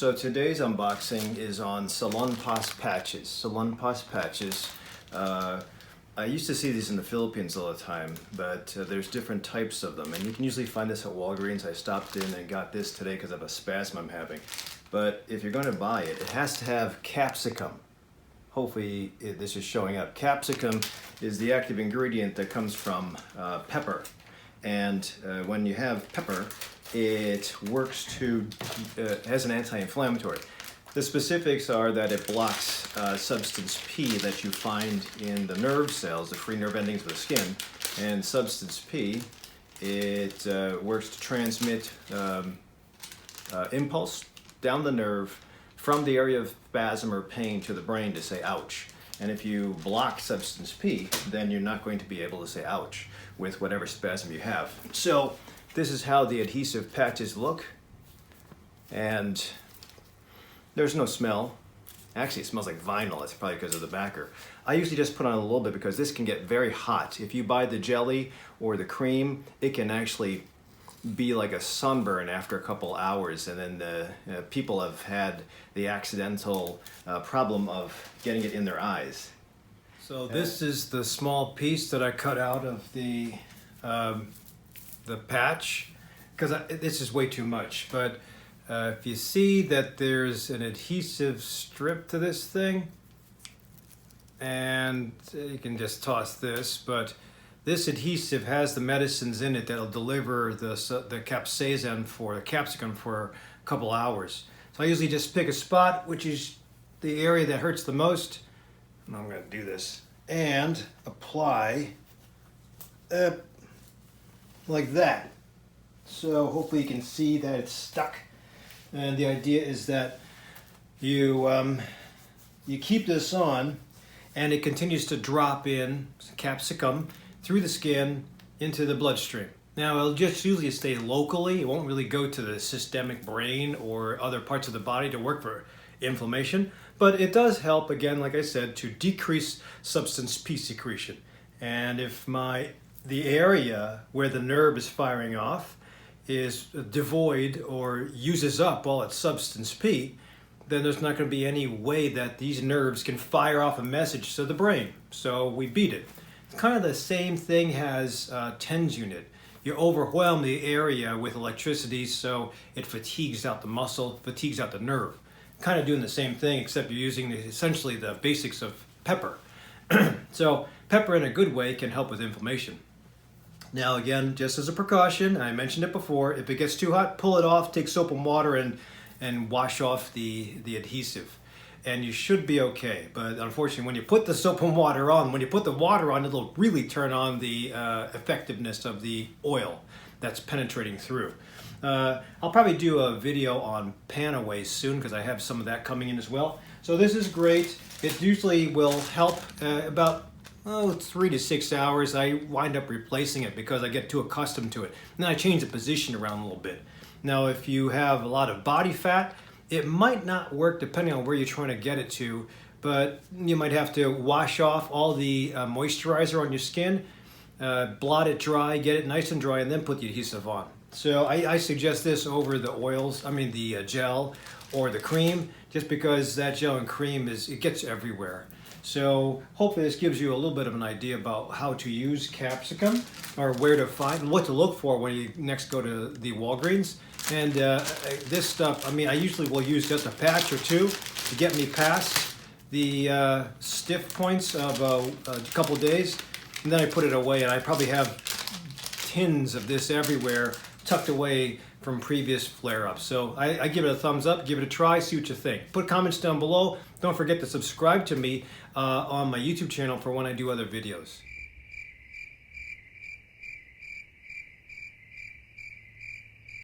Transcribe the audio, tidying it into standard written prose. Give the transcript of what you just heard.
So today's unboxing is on Salonpas patches. Salonpas patches. I used to see these in the Philippines all the time, but there's different types of them, and you can usually find this at Walgreens. I stopped in and got this today because of a spasm I'm having. But if you're going to buy it, it has to have capsicum. Hopefully this is showing up. Capsicum is the active ingredient that comes from pepper, and when you have pepper, it works to, has an anti-inflammatory. The specifics are that it blocks substance P that you find in the nerve cells, the free nerve endings of the skin. And substance P, it works to transmit impulse down the nerve from the area of spasm or pain to the brain to say ouch. And if you block substance P, then you're not going to be able to say ouch with whatever spasm you have. So this is how the adhesive patches look, and there's no smell. Actually, it smells like vinyl. That's probably because of the backer. I usually just put on a little bit because this can get very hot. If you buy the jelly or the cream, it can actually be like a sunburn after a couple hours, and then the people have had the accidental problem of getting it in their eyes. So this is the small piece that I cut out of the patch, because this is way too much, but if you see that there's an adhesive strip to this thing, and you can just toss this, but this adhesive has the medicines in it that'll deliver the capsaicin for the capsicum for a couple hours. So I usually just pick a spot, which is the area that hurts the most, and I'm going to do this, and apply like that. So hopefully you can see that it's stuck. And the idea is that you keep this on, and it continues to drop in capsicum through the skin into the bloodstream. Now it'll just usually stay locally. It won't really go to the systemic brain or other parts of the body to work for inflammation, but it does help, again, like I said, to decrease substance P secretion. And if the area where the nerve is firing off is devoid or uses up all its substance P, then there's not going to be any way that these nerves can fire off a message to the brain. So we beat it. It's kind of the same thing as TENS unit. You overwhelm the area with electricity, so it fatigues out the muscle, fatigues out the nerve. Kind of doing the same thing, except you're using essentially the basics of pepper. So pepper in a good way can help with inflammation. Now again, just as a precaution, I mentioned it before, if it gets too hot, pull it off, take soap and water and wash off the adhesive. And you should be okay. But unfortunately, when you put the soap and water on, when you put the water on, it'll really turn on the effectiveness of the oil that's penetrating through. I'll probably do a video on Panaway soon because I have some of that coming in as well. So this is great. It usually will help about 3 to 6 hours. I wind up replacing it because I get too accustomed to it. And then I change the position around a little bit. Now, if you have a lot of body fat, it might not work depending on where you're trying to get it to, but you might have to wash off all the moisturizer on your skin, blot it dry, get it nice and dry, and then put the adhesive on. So I suggest this over the oils, the gel or the cream, just because that gel and cream it gets everywhere. So hopefully this gives you a little bit of an idea about how to use capsicum, or where to find, what to look for when you next go to the Walgreens. And this stuff, I usually will use just a patch or two to get me past the stiff points of a couple days, and then I put it away, and I probably have tins of this everywhere tucked away from previous flare-ups. So I give it a thumbs up, give it a try, see what you think. Put comments down below. Don't forget to subscribe to me on my YouTube channel for when I do other videos.